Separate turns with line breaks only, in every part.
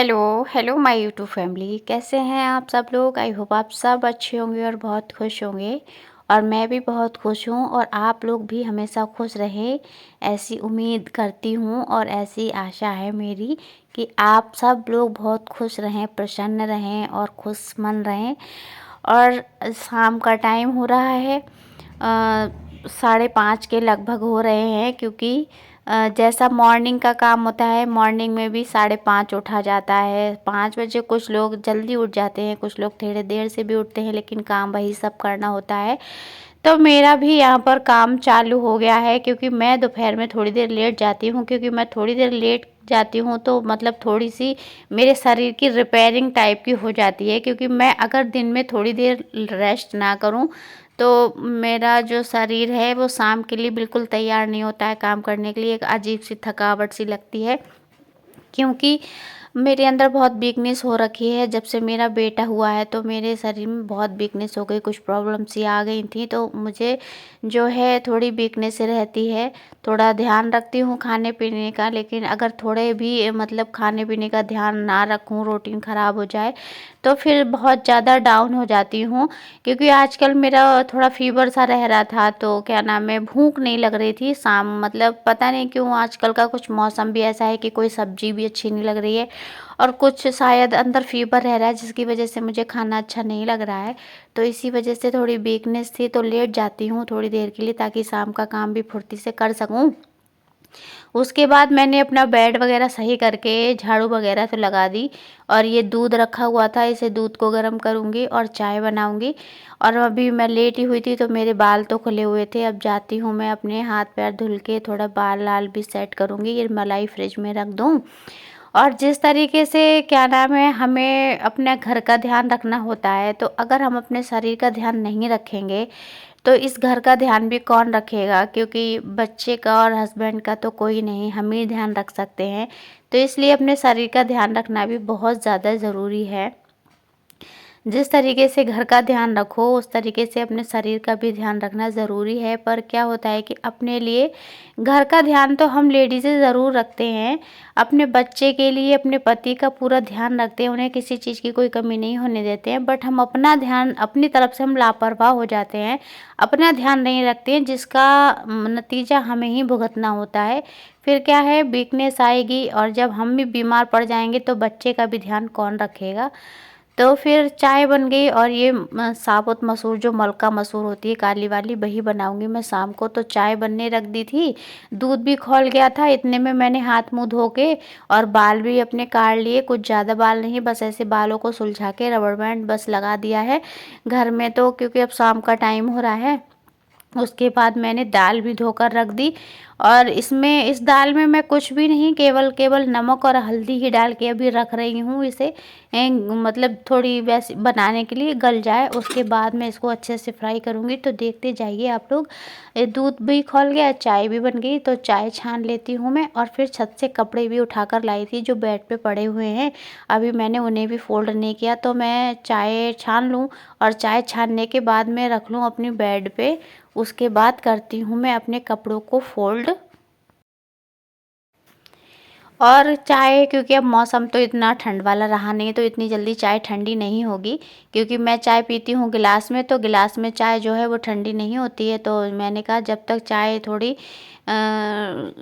Hello my YouTube family, कैसे हैं आप सब लोग। आई होप आप सब अच्छे होंगे और बहुत खुश होंगे। और मैं भी बहुत खुश हूँ और आप लोग भी हमेशा खुश रहें, ऐसी उम्मीद करती हूँ और ऐसी आशा है मेरी कि आप सब लोग बहुत खुश रहें, प्रसन्न रहें और खुशमन रहें। और शाम का टाइम हो रहा है, 5:30 के लगभग हो रहे हैं, क्योंकि जैसा मॉर्निंग का काम होता है, मॉर्निंग में भी 5:30 उठा जाता है। 5 बजे कुछ लोग जल्दी उठ जाते हैं, कुछ लोग थोड़े देर से भी उठते हैं, लेकिन काम वही सब करना होता है। तो मेरा भी यहाँ पर काम चालू हो गया है, क्योंकि मैं दोपहर में थोड़ी देर लेट जाती हूँ। क्योंकि मैं थोड़ी देर लेट जाती हूँ तो मतलब थोड़ी सी मेरे शरीर की रिपेयरिंग टाइप की हो जाती है। क्योंकि मैं अगर दिन में थोड़ी देर रेस्ट ना करूँ तो मेरा जो शरीर है वो शाम के लिए बिल्कुल तैयार नहीं होता है काम करने के लिए। एक अजीब सी थकावट सी लगती है, क्योंकि मेरे अंदर बहुत वीकनेस हो रखी है। जब से मेरा बेटा हुआ है तो मेरे शरीर में बहुत वीकनेस हो गई, कुछ प्रॉब्लम सी आ गई थी। तो मुझे जो है थोड़ी वीकनेस रहती है। थोड़ा ध्यान रखती हूँ खाने पीने का, लेकिन अगर थोड़े भी मतलब खाने पीने का ध्यान ना रखूँ, रूटीन ख़राब हो जाए तो फिर बहुत ज़्यादा डाउन हो जाती हूँ। क्योंकि आजकल मेरा थोड़ा फीवर सा रह रहा था, तो क्या नाम है, भूख नहीं लग रही थी शाम, मतलब पता नहीं क्यों आजकल का कुछ मौसम भी ऐसा है कि कोई सब्जी भी अच्छी नहीं लग रही है और कुछ शायद अंदर फीवर रह रहा है, जिसकी वजह से मुझे खाना अच्छा नहीं लग रहा है। तो इसी वजह से थोड़ी वीकनेस थी, तो लेट जाती हूँ थोड़ी देर के लिए, ताकि शाम का काम भी फुर्ती से कर सकूँ। उसके बाद मैंने अपना बेड वगैरह सही करके झाड़ू वगैरह तो लगा दी। और ये दूध रखा हुआ था, इसे दूध को गर्म करूँगी और चाय बनाऊँगी। और अभी मैं लेटी हुई थी तो मेरे बाल तो खुले हुए थे। अब जाती हूँ मैं अपने हाथ पैर धुल के थोड़ा बाल लाल भी सेट करूँगी, ये मलाई फ्रिज में रख दूँ। और जिस तरीके से क्या नाम है, हमें अपने घर का ध्यान रखना होता है, तो अगर हम अपने शरीर का ध्यान नहीं रखेंगे तो इस घर का ध्यान भी कौन रखेगा। क्योंकि बच्चे का और हस्बैंड का तो कोई नहीं, हम ही ध्यान रख सकते हैं। तो इसलिए अपने शरीर का ध्यान रखना भी बहुत ज़्यादा ज़रूरी है। जिस तरीके से घर का ध्यान रखो उस तरीके से अपने शरीर का भी ध्यान रखना ज़रूरी है। पर क्या होता है कि अपने लिए घर का ध्यान तो हम लेडीज़ें ज़रूर रखते हैं, अपने बच्चे के लिए अपने पति का पूरा ध्यान रखते हैं, उन्हें किसी चीज़ की कोई कमी नहीं होने देते हैं। बट हम अपना ध्यान अपनी तरफ से हम लापरवाह हो जाते हैं, अपना ध्यान नहीं रखते हैं, जिसका नतीजा हमें ही भुगतना होता है। फिर क्या है, वीकनेस आएगी और जब हम भी बीमार पड़ जाएंगे तो बच्चे का भी ध्यान कौन रखेगा। तो फिर चाय बन गई और ये साबुत मसूर, जो मलका मसूर होती है काली वाली, वही बनाऊंगी मैं शाम को। तो चाय बनने रख दी थी, दूध भी खौल गया था, इतने में मैंने हाथ मुंह धो के और बाल भी अपने काट लिए। कुछ ज़्यादा बाल नहीं, बस ऐसे बालों को सुलझा के रबड़ बैंड बस लगा दिया है घर में। तो क्योंकि अब शाम का टाइम हो रहा है। उसके बाद मैंने दाल भी धोकर रख दी और इस दाल में मैं कुछ भी नहीं, केवल नमक और हल्दी ही डाल के अभी रख रही हूँ इसे। मतलब थोड़ी वैसे बनाने के लिए गल जाए, उसके बाद मैं इसको अच्छे से फ्राई करूँगी। तो देखते जाइए आप लोग। दूध भी खौल गया, चाय भी बन गई, तो चाय छान लेती हूँ मैं। और फिर छत से कपड़े भी उठाकर लाई थी जो बेड पे पड़े हुए हैं, अभी मैंने उन्हें भी फोल्ड नहीं किया। तो मैं चाय छान लूँ और चाय छानने के बाद मैं रख लूँ अपनी बेड पे। उसके बाद करती हूँ मैं अपने कपड़ों को फोल्ड। और चाय, क्योंकि अब मौसम तो इतना ठंड वाला रहा नहीं, तो इतनी जल्दी चाय ठंडी नहीं होगी। क्योंकि मैं चाय पीती हूँ गिलास में, तो गिलास में चाय जो है वो ठंडी नहीं होती है। तो मैंने कहा जब तक चाय थोड़ी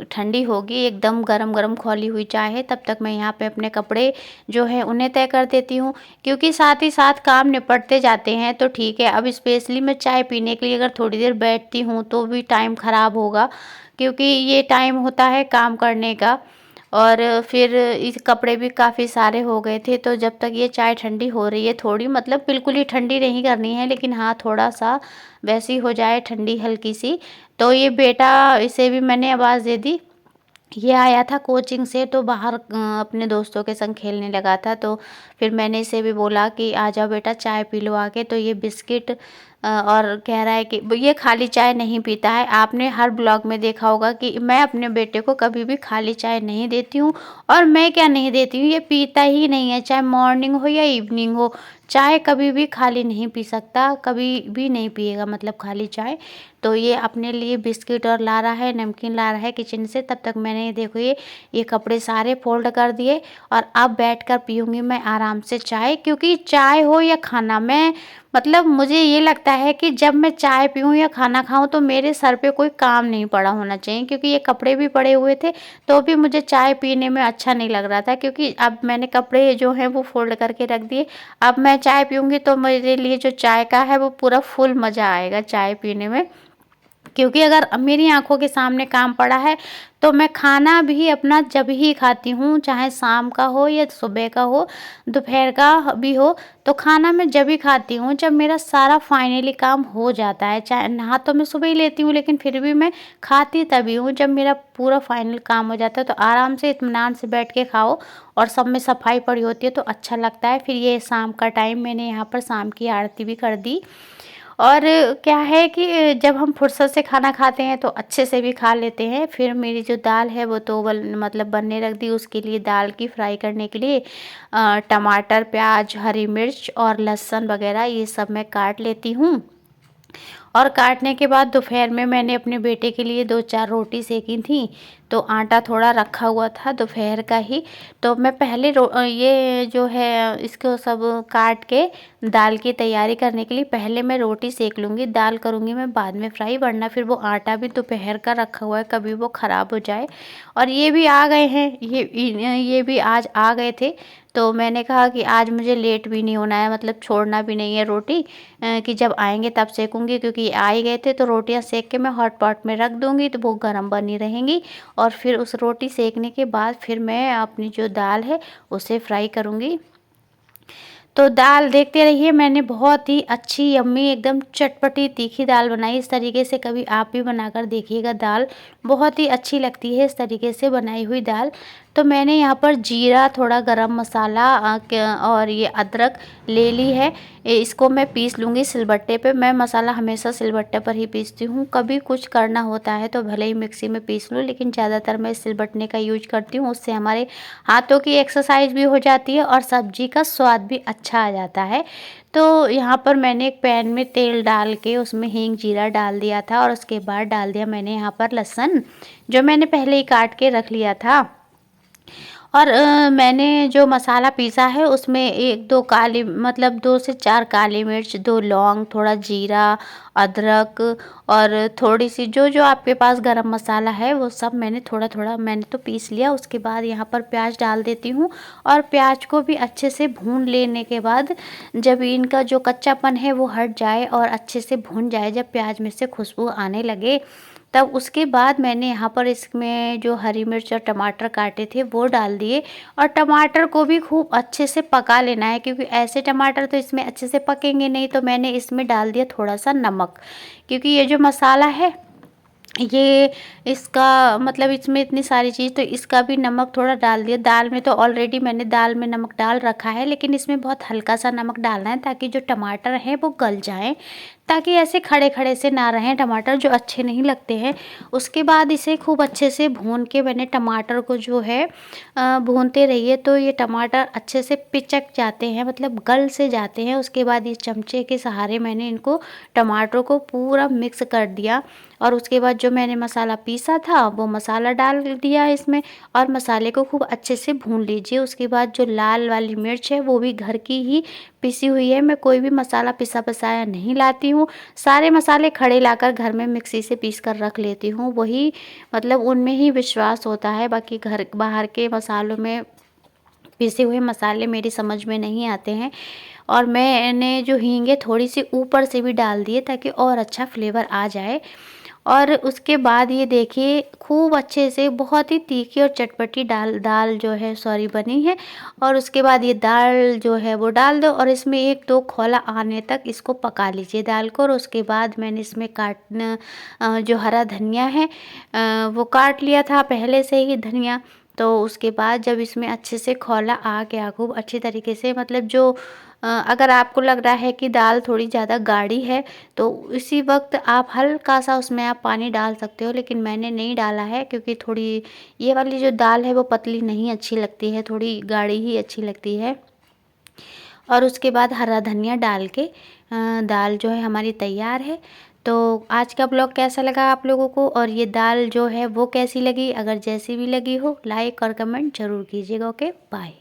ठंडी होगी, एकदम गरम गरम खौली हुई चाय है, तब तक मैं यहाँ पे अपने कपड़े जो है उन्हें तय कर देती हूँ। क्योंकि साथ ही साथ काम निपटते जाते हैं तो ठीक है। अब स्पेशली मैं चाय पीने के लिए अगर थोड़ी देर बैठती हूँ तो भी टाइम ख़राब होगा, क्योंकि ये टाइम होता है काम करने का। और फिर इस कपड़े भी काफ़ी सारे हो गए थे। तो जब तक ये चाय ठंडी हो रही है, थोड़ी मतलब बिल्कुल ही ठंडी नहीं करनी है, लेकिन हाँ थोड़ा सा वैसी हो जाए ठंडी हल्की सी। तो ये बेटा, इसे भी मैंने आवाज़ दे दी, ये आया था कोचिंग से, तो बाहर अपने दोस्तों के संग खेलने लगा था। तो फिर मैंने इसे भी बोला कि आ जाओ बेटा चाय पी लो आके। तो ये बिस्किट और कह रहा है कि ये खाली चाय नहीं पीता है। आपने हर ब्लॉग में देखा होगा कि मैं अपने बेटे को कभी भी खाली चाय नहीं देती हूँ। और मैं क्या नहीं देती हूँ, ये पीता ही नहीं है, चाहे मॉर्निंग हो या इवनिंग हो, चाय कभी भी खाली नहीं पी सकता, कभी भी नहीं पिएगा मतलब खाली चाय। तो ये अपने लिए बिस्किट और ला रहा है, नमकीन ला रहा है किचन से। तब तक मैंने देखो ये कपड़े सारे फोल्ड कर दिए और अब बैठकर पीऊँगी मैं आराम से चाय, क्योंकि चाय हो या खाना, मैं मतलब मुझे ये लगता है कि जब मैं चाय पीऊँ या खाना खाऊँ तो मेरे सर पे कोई काम नहीं पड़ा होना चाहिए, क्योंकि ये कपड़े भी पड़े हुए थे तो भी मुझे चाय पीने में अच्छा नहीं लग रहा था, क्योंकि अब मैंने कपड़े जो हैं वो फोल्ड करके रख दिए। अब मैं चाय पीऊँगी तो मेरे लिए जो चाय का है वो पूरा फुल मज़ा आएगा चाय पीने में, क्योंकि अगर मेरी आँखों के सामने काम पड़ा है तो मैं खाना भी अपना जब ही खाती हूँ, चाहे शाम का हो या सुबह का हो, दोपहर का भी हो, तो खाना मैं जब ही खाती हूँ जब मेरा सारा फाइनली काम हो जाता है। चाहे नहा तो मैं सुबह ही लेती हूँ, लेकिन फिर भी मैं खाती तभी हूँ जब मेरा पूरा फाइनल काम हो जाता है। तो आराम से इत्मीनान से बैठ के खाओ और सब में सफाई पड़ी होती है तो अच्छा लगता है। फिर ये शाम का टाइम मैंने यहाँ पर शाम की आरती भी कर दी। और क्या है कि जब हम फुर्सत से खाना खाते हैं तो अच्छे से भी खा लेते हैं। फिर मेरी जो दाल है वो तो मतलब बनने रख दी। उसके लिए दाल की फ्राई करने के लिए टमाटर, प्याज, हरी मिर्च और लहसुन वगैरह ये सब मैं काट लेती हूँ। और काटने के बाद दोपहर में मैंने अपने बेटे के लिए 2-4 रोटी सेकी थी, तो आटा थोड़ा रखा हुआ था दोपहर का ही। तो मैं पहले ये जो है इसको सब काट के दाल की तैयारी करने के लिए पहले मैं रोटी सेक लूँगी, दाल करूँगी मैं बाद में फ्राई, वरना फिर वो आटा भी दोपहर का रखा हुआ है, कभी वो ख़राब हो जाए। और ये भी आ गए हैं, ये भी आज आ गए थे, तो मैंने कहा कि आज मुझे लेट भी नहीं होना है, मतलब छोड़ना भी नहीं है रोटी, कि जब आएंगे तब सेकूंगी, क्योंकि आ ही गए थे तो रोटियां सेक के मैं हॉट पॉट में रख दूंगी तो वो गर्म बनी रहेंगी। और फिर उस रोटी सेकने के बाद फिर मैं अपनी जो दाल है उसे फ्राई करूंगी। तो दाल देखते रहिए, मैंने बहुत ही अच्छी यम्मी एकदम चटपटी तीखी दाल बनाई। इस तरीके से कभी आप भी बनाकर देखिएगा, दाल बहुत ही अच्छी लगती है इस तरीके से बनाई हुई दाल। तो मैंने यहाँ पर जीरा, थोड़ा गरम मसाला और ये अदरक ले ली है। इसको मैं पीस लूँगी सिलबट्टे पे। मैं मसाला हमेशा सिलबट्टे पर ही पीसती हूँ, कभी कुछ करना होता है तो भले ही मिक्सी में पीस लूँ, लेकिन ज़्यादातर मैं सिलबट्टे का यूज करती हूँ। उससे हमारे हाथों की एक्सरसाइज भी हो जाती है और सब्जी का स्वाद भी अच्छा आ जाता है। तो यहाँ पर मैंने एक पैन में तेल डाल के उसमें हींग, जीरा डाल दिया था और उसके बाद डाल दिया मैंने यहाँ पर लहसुन, जो मैंने पहले ही काट के रख लिया था। और मैंने जो मसाला पीसा है उसमें 1-2 काली, मतलब 2 से 4 काली मिर्च, 2 लौंग, थोड़ा जीरा, अदरक और थोड़ी सी जो जो आपके पास गरम मसाला है वो सब मैंने थोड़ा थोड़ा मैंने तो पीस लिया। उसके बाद यहाँ पर प्याज डाल देती हूँ और प्याज को भी अच्छे से भून लेने के बाद जब इनका जो कच्चापन है वो हट जाए और अच्छे से भून जाए, जब प्याज में से खुशबू आने लगे, तब उसके बाद मैंने यहाँ पर इसमें जो हरी मिर्च और टमाटर काटे थे वो डाल दिए। और टमाटर को भी खूब अच्छे से पका लेना है, क्योंकि ऐसे टमाटर तो इसमें अच्छे से पकेंगे नहीं। तो मैंने इसमें डाल दिया थोड़ा सा नमक, क्योंकि ये जो मसाला है ये इसका मतलब इसमें इतनी सारी चीज़, तो इसका भी नमक थोड़ा डाल दिया। दाल में तो ऑलरेडी मैंने दाल में नमक डाल रखा है, लेकिन इसमें बहुत हल्का सा नमक डालना है ताकि जो टमाटर हैं वो गल जाएं, ताकि ऐसे खड़े खड़े से ना रहें टमाटर, जो अच्छे नहीं लगते हैं। उसके बाद इसे खूब अच्छे से भून के मैंने टमाटर को जो है भूनते रहिए तो ये टमाटर अच्छे से पिचक जाते हैं, मतलब गल से जाते हैं। उसके बाद इस चमचे के सहारे मैंने इनको टमाटरों को पूरा मिक्स कर दिया और उसके बाद जो मैंने मसाला पीसा था वो मसाला डाल दिया इसमें और मसाले को खूब अच्छे से भून लीजिए। उसके बाद जो लाल वाली मिर्च है वो भी घर की ही पिसी हुई है, मैं कोई भी मसाला पिसा पसाया नहीं लाती हूँ। सारे मसाले खड़े लाकर घर में मिक्सी से पीस कर रख लेती हूँ, वही मतलब उनमें ही विश्वास होता है। बाकी घर बाहर के मसालों में पिसे हुए मसाले मेरी समझ में नहीं आते हैं। और मैंने जो हींग है थोड़ी सी ऊपर से भी डाल दिए ताकि और अच्छा फ्लेवर आ जाए। और उसके बाद ये देखिए खूब अच्छे से बहुत ही तीखी और चटपटी दाल जो है सॉरी बनी है। और उसके बाद ये दाल जो है वो डाल दो और इसमें 1-2 खौला आने तक इसको पका लीजिए दाल को। और उसके बाद मैंने इसमें जो हरा धनिया है वो काट लिया था पहले से ही धनिया। तो उसके बाद जब इसमें अच्छे से खौला आ गया खूब अच्छी तरीके से, मतलब जो अगर आपको लग रहा है कि दाल थोड़ी ज़्यादा गाढ़ी है तो इसी वक्त आप हल्का सा उसमें आप पानी डाल सकते हो, लेकिन मैंने नहीं डाला है क्योंकि थोड़ी ये वाली जो दाल है वो पतली नहीं अच्छी लगती है, थोड़ी गाढ़ी ही अच्छी लगती है। और उसके बाद हरा धनिया डाल के दाल जो है हमारी तैयार है। तो आज का ब्लॉग कैसा लगा आप लोगों को, और ये दाल जो है वो कैसी लगी? अगर जैसी भी लगी हो लाइक और कमेंट ज़रूर कीजिएगा। Okay bye.